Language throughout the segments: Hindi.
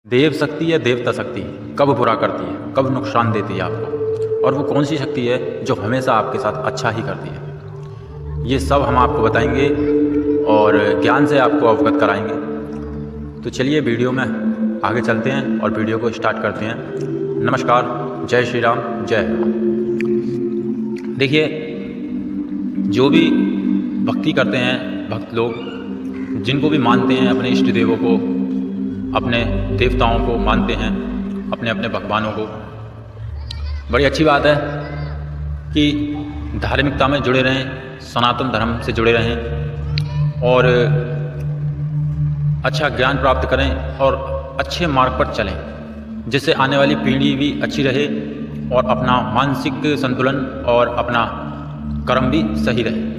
देव शक्ति या देवता शक्ति कब बुरा करती है, कब नुकसान देती है आपको, और वो कौन सी शक्ति है जो हमेशा आपके साथ अच्छा ही करती है, ये सब हम आपको बताएंगे और ज्ञान से आपको अवगत कराएंगे। तो चलिए वीडियो में आगे चलते हैं और वीडियो को स्टार्ट करते हैं। नमस्कार, जय श्री राम, जय राम। देखिए, जो भी भक्ति करते हैं भक्त लोग, जिनको भी मानते हैं अपने इष्ट देवों को, अपने देवताओं को मानते हैं, अपने अपने भगवानों को, बड़ी अच्छी बात है कि धार्मिकता में जुड़े रहें, सनातन धर्म से जुड़े रहें और अच्छा ज्ञान प्राप्त करें और अच्छे मार्ग पर चलें, जिससे आने वाली पीढ़ी भी अच्छी रहे और अपना मानसिक संतुलन और अपना कर्म भी सही रहे।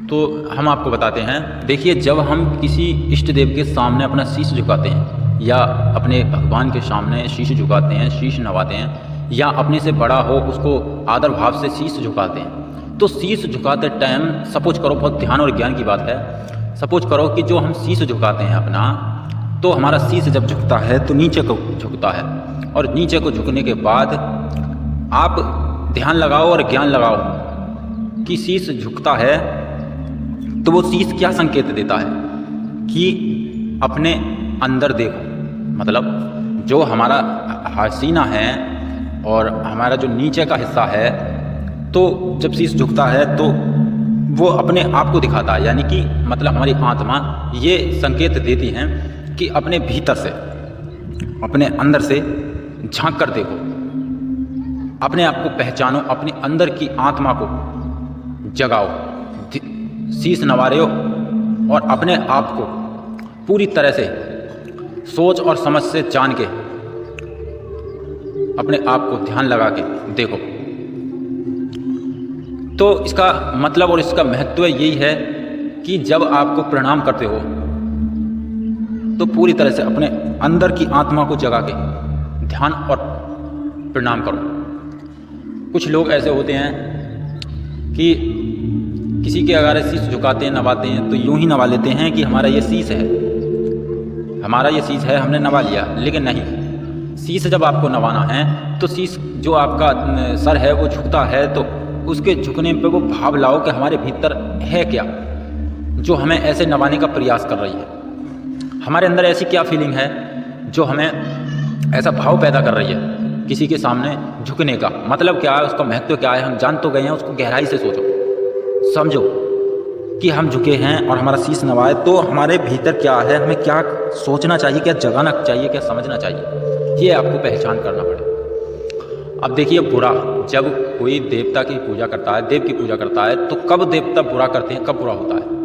तो हम आपको बताते हैं, देखिए, जब हम किसी इष्ट देव के सामने अपना शीश झुकाते हैं या अपने भगवान के सामने शीश झुकाते हैं, शीश नवाते हैं, या अपने से बड़ा हो उसको आदर भाव से शीश झुकाते हैं, तो शीश झुकाते टाइम सपोज करो, बहुत ध्यान और ज्ञान की बात है, सपोज करो कि जो हम शीश झुकाते हैं अपना, तो हमारा शीश जब झुकता है तो नीचे को झुकता है, और नीचे को झुकने के बाद आप ध्यान लगाओ और ज्ञान लगाओ कि शीश झुकता है तो वो शीश क्या संकेत देता है कि अपने अंदर देखो। मतलब जो हमारा हसीना है और हमारा जो नीचे का हिस्सा है, तो जब शीश झुकता है तो वो अपने आप को दिखाता है, यानी कि मतलब हमारी आत्मा ये संकेत देती है कि अपने भीतर से, अपने अंदर से झांक कर देखो, अपने आप को पहचानो, अपने अंदर की आत्मा को जगाओ, शीश नवा रहे हो और अपने आप को पूरी तरह से सोच और समझ से जान के अपने आप को ध्यान लगा के देखो। तो इसका मतलब और इसका महत्व यही है कि जब आपको प्रणाम करते हो तो पूरी तरह से अपने अंदर की आत्मा को जगा के ध्यान और प्रणाम करो। कुछ लोग ऐसे होते हैं कि किसी के अगर शीश झुकाते हैं, नवाते हैं, तो यूं ही नवा लेते हैं कि हमारा ये शीश है, हमारा ये शीश है, हमने नवा लिया। लेकिन नहीं, शीश जब आपको नवाना है तो शीश जो आपका सर है वो झुकता है, तो उसके झुकने पे वो भाव लाओ कि हमारे भीतर है क्या जो हमें ऐसे नवाने का प्रयास कर रही है, हमारे अंदर ऐसी क्या फीलिंग है जो हमें ऐसा भाव पैदा कर रही है किसी के सामने झुकने का। मतलब क्या है, उसका महत्व क्या है, हम जान तो गए हैं, उसको गहराई से सोचो, समझो कि हम झुके हैं और हमारा शीश नवाए तो हमारे भीतर क्या है, हमें क्या सोचना चाहिए, क्या जगाना चाहिए, क्या समझना चाहिए, ये आपको पहचान करना पड़ेगा। अब देखिए, बुरा, जब कोई देवता की पूजा करता है, देव की पूजा करता है, तो कब देवता बुरा करते हैं, कब बुरा होता है,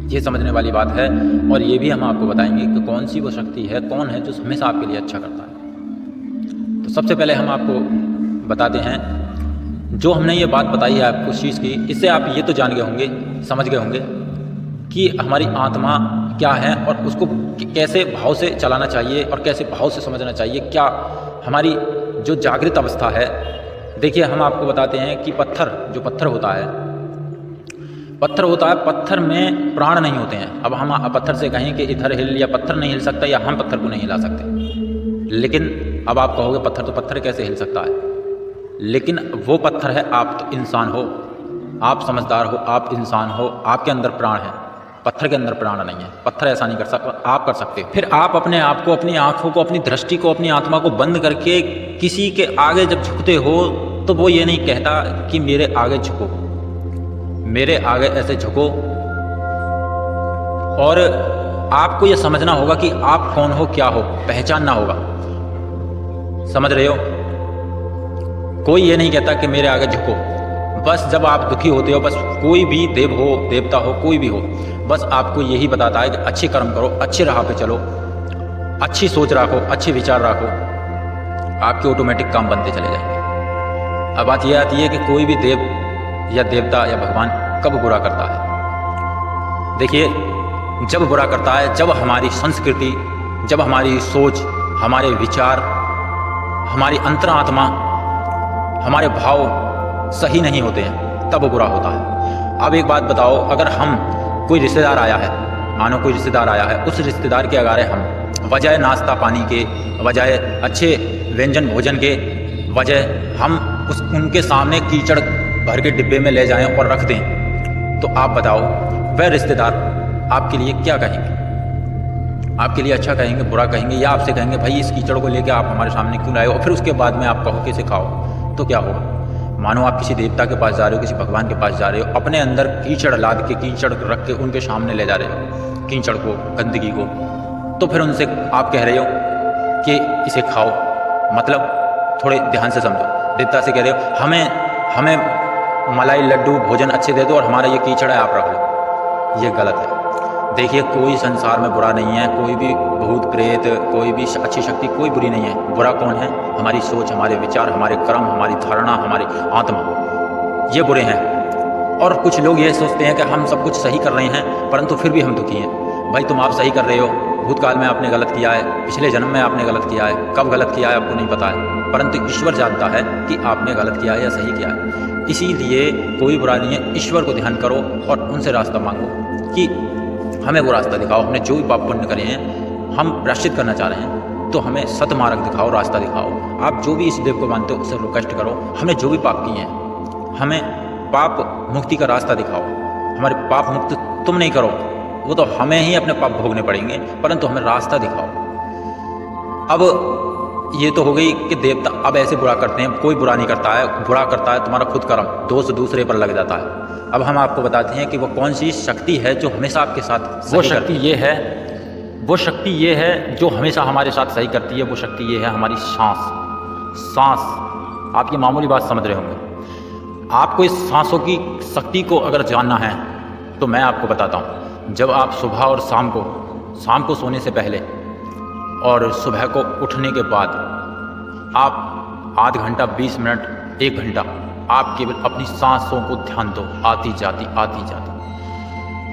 ये समझने वाली बात है। और ये भी हम आपको बताएंगे कि कौन सी वो शक्ति है, कौन है जो हमेशा आपके लिए अच्छा करता है। तो सबसे पहले हम आपको बताते हैं, जो हमने ये बात बताई है आपको शीश की, इससे आप ये तो जान गए होंगे, समझ गए होंगे कि हमारी आत्मा क्या है और उसको कैसे भाव से चलाना चाहिए और कैसे भाव से समझना चाहिए, क्या हमारी जो जागृत अवस्था है। देखिए, हम आपको बताते हैं कि पत्थर, जो पत्थर होता है, पत्थर में प्राण नहीं होते हैं। अब हम पत्थर से कहें कि इधर हिल, या पत्थर नहीं हिल सकता, या हम पत्थर को नहीं हिला सकते। लेकिन अब आप कहोगे पत्थर तो पत्थर कैसे हिल सकता है, लेकिन वो पत्थर है, आप तो इंसान हो, आप समझदार हो, आप इंसान हो, आपके अंदर प्राण है, पत्थर के अंदर प्राण नहीं है। पत्थर ऐसा नहीं कर सकता, आप कर सकते हो। फिर आप अपने आप को, अपनी आँखों को, अपनी दृष्टि को, अपनी आत्मा को बंद करके किसी के आगे जब झुकते हो तो वो ये नहीं कहता कि मेरे आगे झुको, मेरे आगे ऐसे झुको, और आपको ये समझना होगा कि आप कौन हो, क्या हो, पहचानना होगा। समझ रहे हो? कोई ये नहीं कहता कि मेरे आगे झुको। बस जब आप दुखी होते हो, बस कोई भी देव हो, देवता हो, कोई भी हो, बस आपको यही बताता है कि अच्छे कर्म करो, अच्छे राह पे चलो, अच्छी सोच रखो, अच्छे विचार रखो, आपके ऑटोमेटिक काम बनते चले जाएंगे। अब बात यह आती है कि कोई भी देव या देवता या भगवान कब बुरा करता है। देखिए, जब बुरा करता है, जब हमारी संस्कृति, जब हमारी सोच, हमारे विचार, हमारी अंतरात्मा, हमारे भाव सही नहीं होते हैं, तब बुरा होता है। अब एक बात बताओ, अगर हम, कोई रिश्तेदार आया है, मानो कोई रिश्तेदार आया है, उस रिश्तेदार के अगारे हम वजह नाश्ता पानी के, वजह अच्छे व्यंजन भोजन के, वजह हम उनके सामने कीचड़ भर के डिब्बे में ले जाएं और रख दें, तो आप बताओ वह रिश्तेदार आपके लिए क्या कहेंगे? आपके लिए अच्छा कहेंगे, बुरा कहेंगे, या आपसे कहेंगे भाई इस कीचड़ को लेकर आप हमारे सामने क्यों लाए हो? और फिर उसके बाद में आप कहो कि इसे खाओ, तो क्या होगा? मानो आप किसी देवता के पास जा रहे हो, किसी भगवान के पास जा रहे हो, अपने अंदर कीचड़ लाद के, कीचड़ रख के उनके सामने ले जा रहे हो, कीचड़ को, गंदगी को, तो फिर उनसे आप कह रहे हो कि इसे खाओ। मतलब थोड़े ध्यान से समझो, देवता से कह रहे हो हमें मलाई लड्डू भोजन अच्छे दे दो और हमारा ये कीचड़ है आप रख लो। ये गलत है। देखिए, कोई संसार में बुरा नहीं है, कोई भी भूत प्रेत, कोई भी अच्छी शक्ति कोई बुरी नहीं है। बुरा कौन है? हमारी सोच, हमारे विचार, हमारे कर्म, हमारी धारणा, हमारी आत्मा, ये बुरे हैं। और कुछ लोग ये सोचते हैं कि हम सब कुछ सही कर रहे हैं, परंतु फिर भी हम दुखी हैं। भाई तुम आप सही कर रहे हो, भूतकाल में आपने गलत किया है, पिछले जन्म में आपने गलत किया है, कब गलत किया है आपको नहीं पता है, परंतु ईश्वर जानता है कि आपने गलत किया है या सही किया है। इसीलिए कोई बुरा नहीं है, ईश्वर को ध्यान करो और उनसे रास्ता मांगो कि हमें वो रास्ता दिखाओ। हमने जो भी पाप पुण्य करे हैं, हम प्रायश्चित करना चाह रहे हैं, तो हमें सतमार्ग दिखाओ, रास्ता दिखाओ। आप जो भी इस देव को मानते हो उससे रिक्वेस्ट करो, हमने जो भी पाप किए हैं, हमें पाप मुक्ति का रास्ता दिखाओ। हमारे पाप मुक्त तुम नहीं करो, वो तो हमें ही अपने पाप भोगने पड़ेंगे, परंतु हमें रास्ता दिखाओ। अब ये तो हो गई कि देवता अब ऐसे बुरा करते हैं। कोई बुरा नहीं करता है, बुरा करता है तुम्हारा खुद कर्म, दोष दूसरे पर लग जाता है। अब हम आपको बताते हैं कि वो कौन सी शक्ति है जो हमेशा आपके साथ वो शक्ति ये है जो हमेशा हमारे साथ सही करती है। वो शक्ति ये है हमारी सांस। आप ये मामूली बात समझ रहे होंगे। आपको इस सांसों की शक्ति को अगर जानना है तो मैं आपको बताता हूँ। जब आप सुबह और शाम को सोने से पहले और सुबह को उठने के बाद आप आध घंटा, 20 मिनट, 1 घंटा आप केवल अपनी सांसों को ध्यान दो, आती जाती।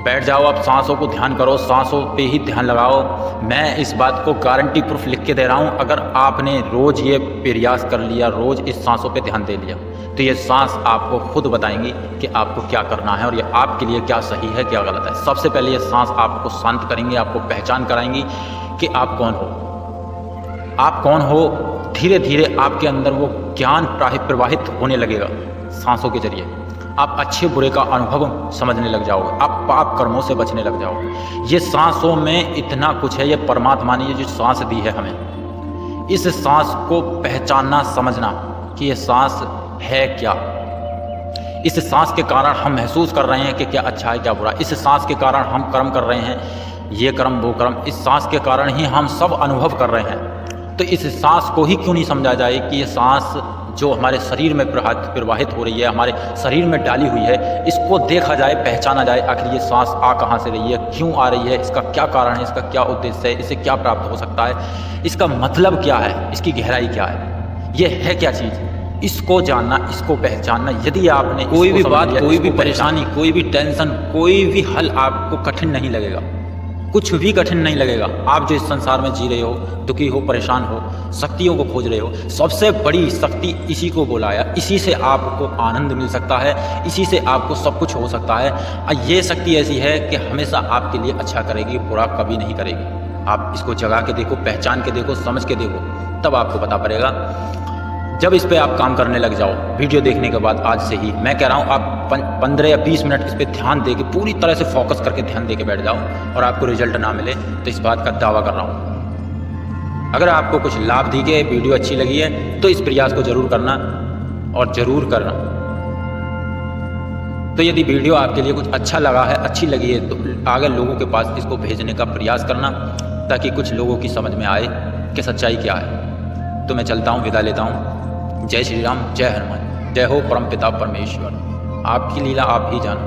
बैठ जाओ, आप सांसों को ध्यान करो, सांसों पे ही ध्यान लगाओ। मैं इस बात को गारंटी प्रूफ लिख के दे रहा हूँ। अगर आपने रोज़ ये प्रयास कर लिया, रोज़ इस सांसों पे ध्यान दे लिया, तो ये सांस आपको खुद बताएंगी कि आपको क्या करना है और ये आपके लिए क्या सही है, क्या गलत है। सबसे पहले ये सांस आपको शांत करेंगी, आपको पहचान कराएंगी कि आप कौन हो। धीरे धीरे आपके अंदर वो ज्ञान प्रवाहित होने लगेगा। सांसों के जरिए आप अच्छे बुरे का अनुभव समझने लग जाओगे, आप पाप कर्मों से बचने लग जाओगे। ये सांसों में इतना कुछ है, ये परमात्मा ने ये जो सांस दी है हमें, इस सांस को पहचानना, समझना कि ये सांस है क्या। इस सांस के कारण हम महसूस कर रहे हैं कि क्या अच्छा है क्या बुरा। इस सांस के कारण हम कर्म कर रहे हैं, ये कर्म वो कर्म। इस सांस के कारण ही हम सब अनुभव कर रहे हैं। तो इस सांस को ही क्यों नहीं समझा जाए कि ये सांस जो हमारे शरीर में प्रवाहित हो रही है, हमारे शरीर में डाली हुई है, इसको देखा जाए, पहचाना जाए। आखिर ये सांस आ कहाँ से रही है, क्यों आ रही है, इसका क्या कारण है, इसका क्या उद्देश्य है, इसे क्या प्राप्त हो सकता है, इसका मतलब क्या है, इसकी गहराई क्या है, ये है क्या चीज़। इसको जानना, इसको पहचानना। यदि आपने कोई भी बात, कोई भी परेशानी, कोई भी टेंशन, कोई भी हल आपको कठिन नहीं लगेगा, कुछ भी कठिन नहीं लगेगा। आप जो इस संसार में जी रहे हो, दुखी हो, परेशान हो, शक्तियों को खोज रहे हो, सबसे बड़ी शक्ति इसी को बुलाया। इसी से आपको आनंद मिल सकता है, इसी से आपको सब कुछ हो सकता है। ये शक्ति ऐसी है कि हमेशा आपके लिए अच्छा करेगी, बुरा कभी नहीं करेगी। आप इसको जगा के देखो, पहचान के देखो, समझ के देखो, तब आपको पता पड़ेगा। जब इस पे आप काम करने लग जाओ, वीडियो देखने के बाद आज से ही मैं कह रहा हूँ, आप 15 या 20 मिनट इस पे ध्यान दे के, पूरी तरह से फोकस करके ध्यान दे के बैठ जाओ और आपको रिजल्ट ना मिले तो इस बात का दावा कर रहा हूँ। अगर आपको कुछ लाभ दी गए, वीडियो अच्छी लगी है, तो इस प्रयास को जरूर करना और ज़रूर करना। तो यदि वीडियो आपके लिए कुछ अच्छा लगा है, अच्छी लगी है, तो आगे लोगों के पास इसको भेजने का प्रयास करना, ताकि कुछ लोगों की समझ में आए कि सच्चाई क्या है। तो मैं चलता हूँ, विदा लेता हूँ। जय श्री राम, जय हनुमान, जय हो परमपिता परमेश्वर। आपकी लीला आप ही जानो।